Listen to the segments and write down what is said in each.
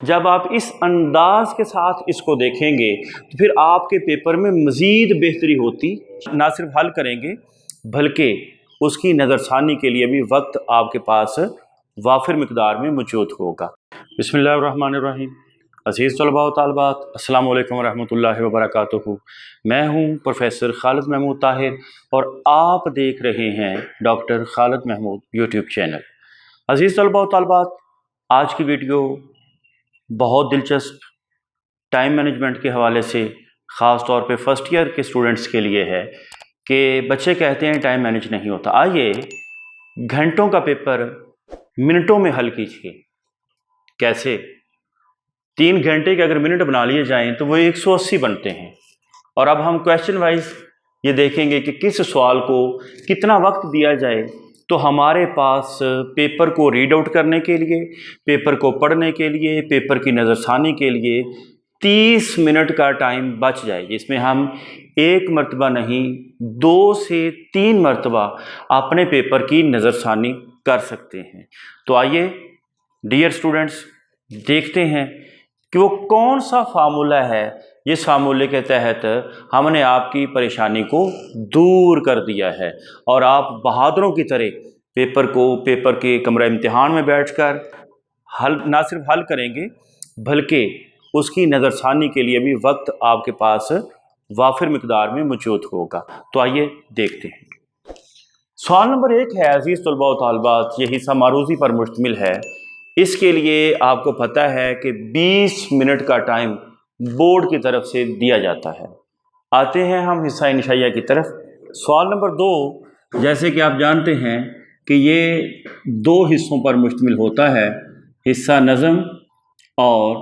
جب آپ اس انداز کے ساتھ اس کو دیکھیں گے تو پھر آپ کے پیپر میں مزید بہتری ہوتی، نہ صرف حل کریں گے بلکہ اس کی نظر ثانی کے لیے بھی وقت آپ کے پاس وافر مقدار میں موجود ہوگا۔ بسم اللہ الرحمن الرحیم۔ عزیز طلباء و طالبات، السلام علیکم ورحمۃ اللہ وبرکاتہ۔ میں ہوں پروفیسر خالد محمود طاہر اور آپ دیکھ رہے ہیں ڈاکٹر خالد محمود یوٹیوب چینل۔ عزیز طلباء و طالبات، آج کی ویڈیو بہت دلچسپ ٹائم مینجمنٹ کے حوالے سے خاص طور پہ فرسٹ ایئر کے اسٹوڈنٹس کے لیے ہے کہ بچے کہتے ہیں ٹائم مینج نہیں ہوتا۔ آئیے گھنٹوں کا پیپر منٹوں میں حل کیجیے۔ کیسے؟ 3 گھنٹے کے اگر منٹ بنا لیے جائیں تو وہ 180 بنتے ہیں، اور اب ہم کویشچن وائز یہ دیکھیں گے کہ کس سوال کو کتنا وقت دیا جائے تو ہمارے پاس پیپر کو ریڈ آؤٹ کرنے کے لیے، پیپر کو پڑھنے کے لیے، پیپر کی نظر ثانی کے لیے 30 منٹ کا ٹائم بچ جائے، جس میں ہم 1 مرتبہ نہیں 2 سے 3 مرتبہ اپنے پیپر کی نظر ثانی کر سکتے ہیں۔ تو آئیے ڈیئر اسٹوڈنٹس دیکھتے ہیں کہ وہ کون سا فارمولہ ہے جس فارمولے کے تحت ہم نے آپ کی پریشانی کو دور کر دیا ہے، اور آپ بہادروں کی طرح پیپر کے کمرہ امتحان میں بیٹھ کر نہ صرف حل کریں گے بلکہ اس کی نظر ثانی کے لیے بھی وقت آپ کے پاس وافر مقدار میں موجود ہوگا۔ تو آئیے دیکھتے ہیں۔ سوال نمبر 1 ہے عزیز طلباء و طالبات، یہ حصہ معروضی پر مشتمل ہے۔ اس کے لیے آپ کو پتہ ہے کہ 20 منٹ کا ٹائم بورڈ کی طرف سے دیا جاتا ہے۔ آتے ہیں ہم حصہ انشائیہ کی طرف۔ سوال نمبر 2، جیسے کہ آپ جانتے ہیں کہ یہ 2 حصوں پر مشتمل ہوتا ہے، حصہ نظم اور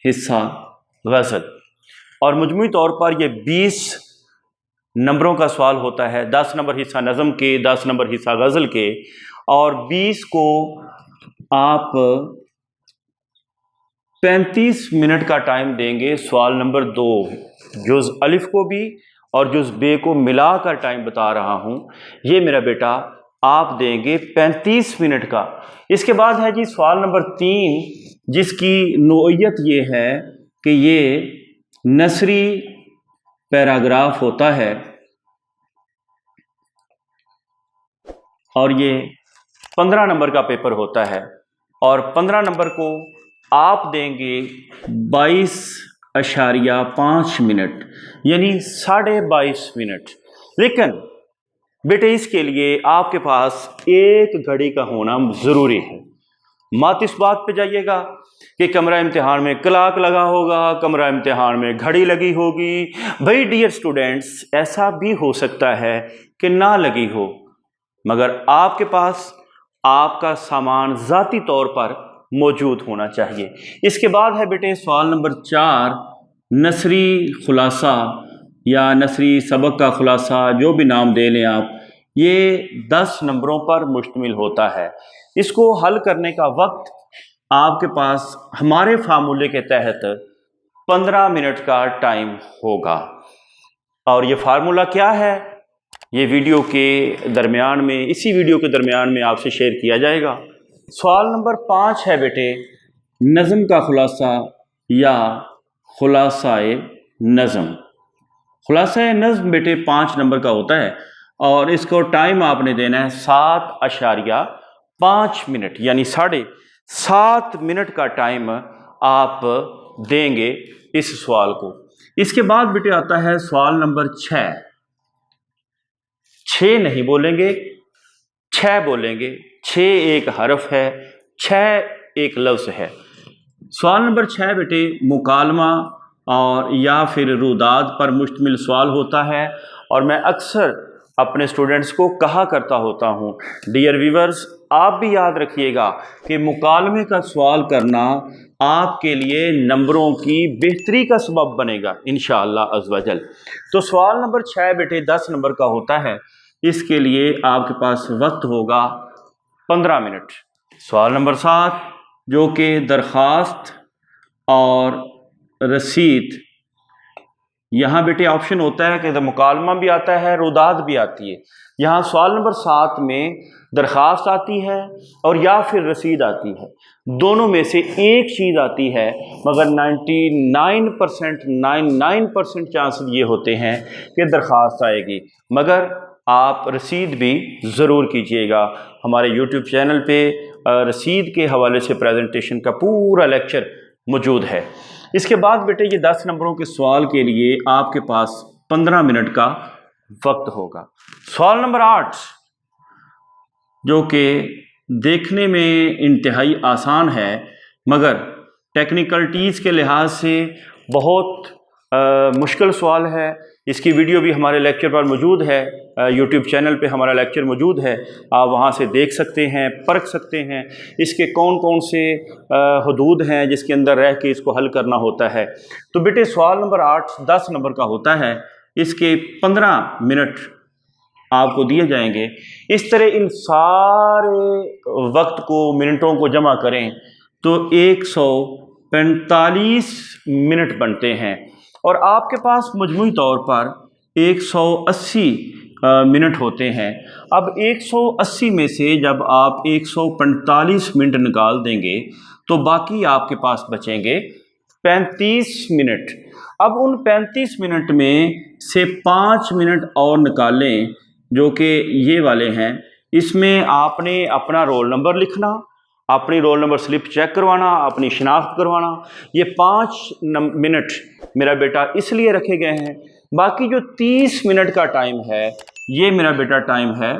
حصہ غزل، اور مجموعی طور پر یہ 20 نمبروں کا سوال ہوتا ہے، 10 نمبر حصہ نظم کے، 10 نمبر حصہ غزل کے، اور 20 کو آپ 35 منٹ کا ٹائم دیں گے۔ سوال نمبر 2 جز الف کو بھی اور جز بے کو ملا کر ٹائم بتا رہا ہوں، یہ میرا بیٹا آپ دیں گے 35 منٹ کا۔ اس کے بعد ہے جی سوال نمبر 3، جس کی نوعیت یہ ہے کہ یہ نثری پیراگراف ہوتا ہے، اور یہ 15 نمبر کا پیپر ہوتا ہے، اور 15 نمبر کو آپ دیں گے 22.5 منٹ، یعنی 22.5 منٹ۔ لیکن بیٹے اس کے لیے آپ کے پاس ایک گھڑی کا ہونا ضروری ہے۔ مات اس بات پہ جائیے گا کہ کمرہ امتحان میں کلاک لگا ہوگا، کمرہ امتحان میں گھڑی لگی ہوگی۔ بھائی ڈیئر اسٹوڈنٹس، ایسا بھی ہو سکتا ہے کہ نہ لگی ہو، مگر آپ کے پاس آپ کا سامان ذاتی طور پر موجود ہونا چاہیے۔ اس کے بعد ہے بیٹے سوال نمبر 4، نثری خلاصہ یا نثری سبق کا خلاصہ، جو بھی نام دے لیں آپ، یہ 10 نمبروں پر مشتمل ہوتا ہے۔ اس کو حل کرنے کا وقت آپ کے پاس ہمارے فارمولے کے تحت 15 منٹ کا ٹائم ہوگا، اور یہ فارمولہ کیا ہے یہ ویڈیو کے درمیان میں، اسی ویڈیو کے درمیان میں آپ سے شیئر کیا جائے گا۔ سوال نمبر 5 ہے بیٹے نظم کا خلاصہ یا خلاصہ نظم۔ خلاصہ نظم بیٹے 5 نمبر کا ہوتا ہے، اور اس کو ٹائم آپ نے دینا ہے 7.5 منٹ، یعنی 7.5 منٹ کا ٹائم آپ دیں گے اس سوال کو۔ اس کے بعد بیٹے آتا ہے سوال نمبر 6۔ 6 نہیں بولیں گے، 6 بولیں گے۔ 6 ایک حرف ہے، 6 ایک لفظ ہے۔ سوال نمبر 6 بیٹے مکالمہ اور یا پھر روداد پر مشتمل سوال ہوتا ہے، اور میں اکثر اپنے اسٹوڈنٹس کو کہا کرتا ہوتا ہوں، ڈیئر ویورز آپ بھی یاد رکھیے گا کہ مکالمے کا سوال کرنا آپ کے لیے نمبروں کی بہتری کا سبب بنے گا انشاءاللہ عز و جل۔ تو سوال نمبر 6 بیٹے 10 نمبر کا ہوتا ہے، اس کے لیے آپ کے پاس وقت ہوگا 15 منٹ۔ سوال نمبر 7 جو کہ درخواست اور رسید، یہاں بیٹے آپشن ہوتا ہے کہ مکالمہ بھی آتا ہے، روداد بھی آتی ہے۔ یہاں سوال نمبر 7 میں درخواست آتی ہے اور یا پھر رسید آتی ہے، دونوں میں سے ایک چیز آتی ہے، مگر 99% چانسز یہ ہوتے ہیں کہ درخواست آئے گی۔ مگر آپ رسید بھی ضرور کیجئے گا۔ ہمارے یوٹیوب چینل پہ رسید کے حوالے سے پریزنٹیشن کا پورا لیکچر موجود ہے۔ اس کے بعد بیٹے یہ 10 نمبروں کے سوال کے لیے آپ کے پاس 15 منٹ کا وقت ہوگا۔ سوال نمبر 8 جو کہ دیکھنے میں انتہائی آسان ہے مگر ٹیکنیکلٹیز کے لحاظ سے بہت مشکل سوال ہے۔ اس کی ویڈیو بھی ہمارے لیکچر پر موجود ہے، یوٹیوب چینل پہ ہمارا لیکچر موجود ہے، آپ وہاں سے دیکھ سکتے ہیں، پرکھ سکتے ہیں اس کے کون کون سے حدود ہیں جس کے اندر رہ کے اس کو حل کرنا ہوتا ہے۔ تو بیٹے سوال نمبر 8 10 نمبر کا ہوتا ہے، اس کے 15 منٹ آپ کو دیے جائیں گے۔ اس طرح ان سارے وقت کو منٹوں کو جمع کریں تو 145 منٹ بنتے ہیں، اور آپ کے پاس مجموعی طور پر 180 منٹ ہوتے ہیں۔ اب 180 میں سے جب آپ 145 منٹ نکال دیں گے تو باقی آپ کے پاس بچیں گے 35 منٹ۔ اب ان 35 منٹ میں سے 5 منٹ اور نکالیں جو کہ یہ والے ہیں۔ اس میں آپ نے اپنا رول نمبر لکھنا، اپنی رول نمبر سلپ چیک کروانا، اپنی شناخت کروانا۔ یہ 5 منٹ میرا بیٹا اس لیے رکھے گئے ہیں۔ باقی جو 30 منٹ کا ٹائم ہے یہ میرا بیٹا ٹائم ہے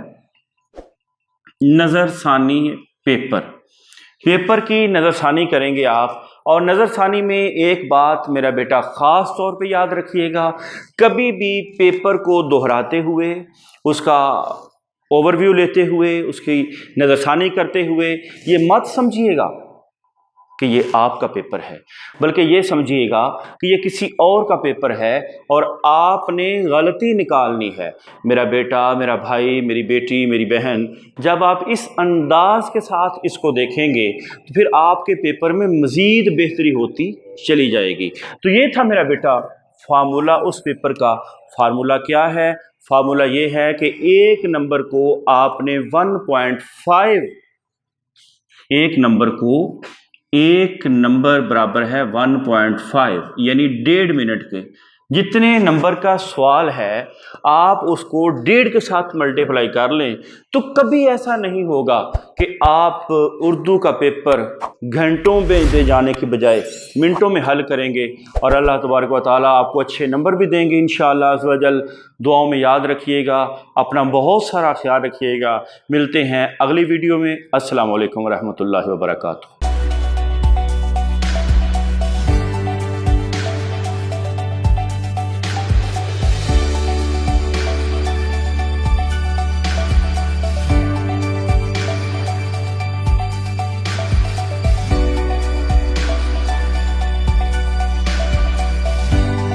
نظر ثانی پیپر کی نظر ثانی کریں گے آپ۔ اور نظر ثانی میں ایک بات میرا بیٹا خاص طور پہ یاد رکھیے گا، کبھی بھی پیپر کو دہراتے ہوئے، اس کا اوور ویو لیتے ہوئے، اس کی نظر ثانی کرتے ہوئے یہ مت سمجھیے گا کہ یہ آپ کا پیپر ہے، بلکہ یہ سمجھیے گا کہ یہ کسی اور کا پیپر ہے اور آپ نے غلطی نکالنی ہے۔ میرا بیٹا، میرا بھائی، میری بیٹی، میری بہن، جب آپ اس انداز کے ساتھ اس کو دیکھیں گے تو پھر آپ کے پیپر میں مزید بہتری ہوتی چلی جائے گی۔ تو یہ تھا میرا بیٹا فارمولہ اس پیپر کا۔ فارمولہ کیا ہے؟ فارمولہ یہ ہے کہ ایک نمبر کو آپ نے 1.5، ایک نمبر برابر ہے 1.5 یعنی 1.5 منٹ کے جتنے نمبر کا سوال ہے آپ اس کو 1.5 کے ساتھ ملٹیپلائی کر لیں تو کبھی ایسا نہیں ہوگا کہ آپ اردو کا پیپر گھنٹوں میں دے جانے کی بجائے منٹوں میں حل کریں گے، اور اللہ تبارک و تعالیٰ آپ کو اچھے نمبر بھی دیں گے انشاءاللہ عز و جل۔ دعاؤں میں یاد رکھیے گا، اپنا بہت سارا خیال رکھیے گا۔ ملتے ہیں اگلی ویڈیو میں۔ السلام علیکم ورحمۃ اللہ وبرکاتہ۔